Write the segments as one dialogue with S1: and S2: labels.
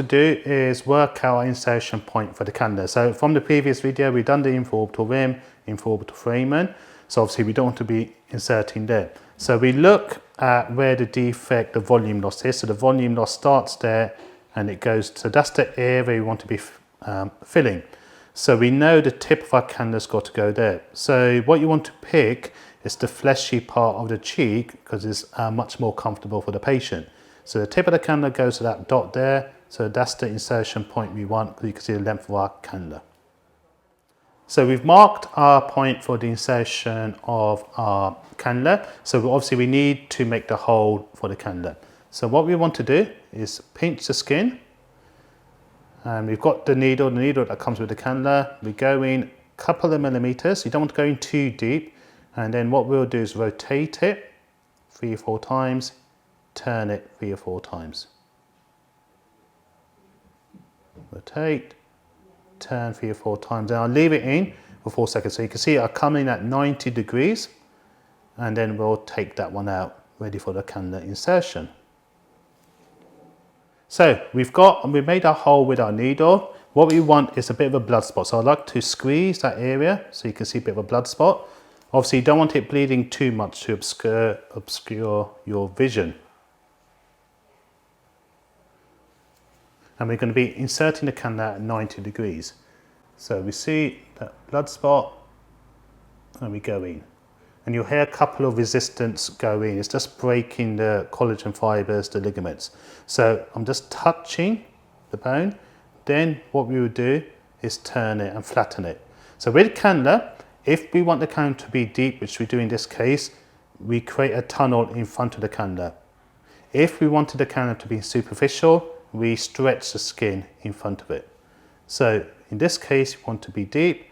S1: To do is work out our insertion point for the cannula. So from the previous video, we've done the infraorbital rim, infraorbital foramen. So obviously we don't want to be inserting there. So we look at where the defect, the volume loss is. So the volume loss starts there and it goes, so that's the area we want to be filling. So we know the tip of our cannula's got to go there. So what you want to pick is the fleshy part of the cheek because it's much more comfortable for the patient. So the tip of the cannula goes to that dot there. So that's the insertion point we want because you can see the length of our cannula. So we've marked our point for the insertion of our cannula. So obviously we need to make the hole for the cannula. So what we want to do is pinch the skin. And we've got the needle that comes with the cannula. We go in a couple of millimeters. You don't want to go in too deep. And then what we'll do is rotate it 3 or 4 times, turn it 3 or 4 times. Rotate, turn 3 or 4 times, and I'll leave it in for 4 seconds. So you can see I come in at 90 degrees, and then we'll take that one out, ready for the cannula insertion. So we've made our hole with our needle. What we want is a bit of a blood spot. So I like to squeeze that area so you can see a bit of a blood spot. Obviously you don't want it bleeding too much to obscure your vision. And we're going to be inserting the cannula at 90 degrees. So we see that blood spot and we go in. And you'll hear a couple of resistance go in. It's just breaking the collagen fibers, the ligaments. So I'm just touching the bone. Then what we would do is turn it and flatten it. So with cannula, if we want the cannula to be deep, which we do in this case, we create a tunnel in front of the cannula. If we wanted the cannula to be superficial, we stretch the skin in front of it. So in this case, we want to be deep.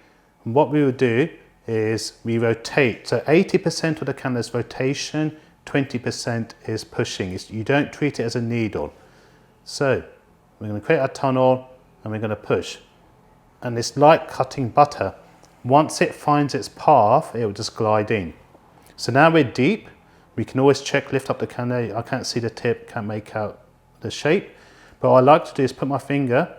S1: And what we will do is we rotate. So 80% of the cannula is rotation, 20% is pushing. You don't treat it as a needle. So we're going to create a tunnel and we're going to push. And it's like cutting butter. Once it finds its path, it will just glide in. So now we're deep. We can always check, lift up the cannula. I can't see the tip, can't make out the shape. But what I like to do is put my finger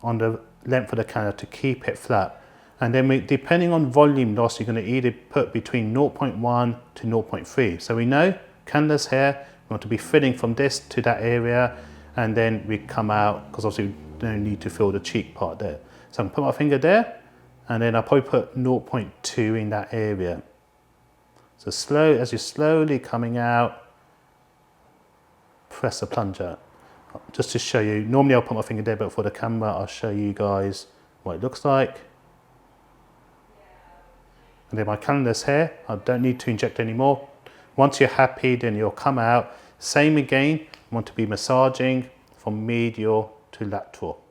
S1: on the length of the cannula to keep it flat. And then depending on volume loss, you're going to either put between 0.1 to 0.3. So we know cannula's here, we want to be filling from this to that area, and then we come out, because obviously we don't need to fill the cheek part there. So I'm going to put my finger there, and then I'll probably put 0.2 in that area. So as you're slowly coming out, press the plunger. Just to show you, normally I'll put my finger there, but for the camera I'll show you guys what it looks like. And then my cannula's here, I don't need to inject anymore. Once you're happy, then you'll come out. Same again, you want to be massaging from medial to lateral.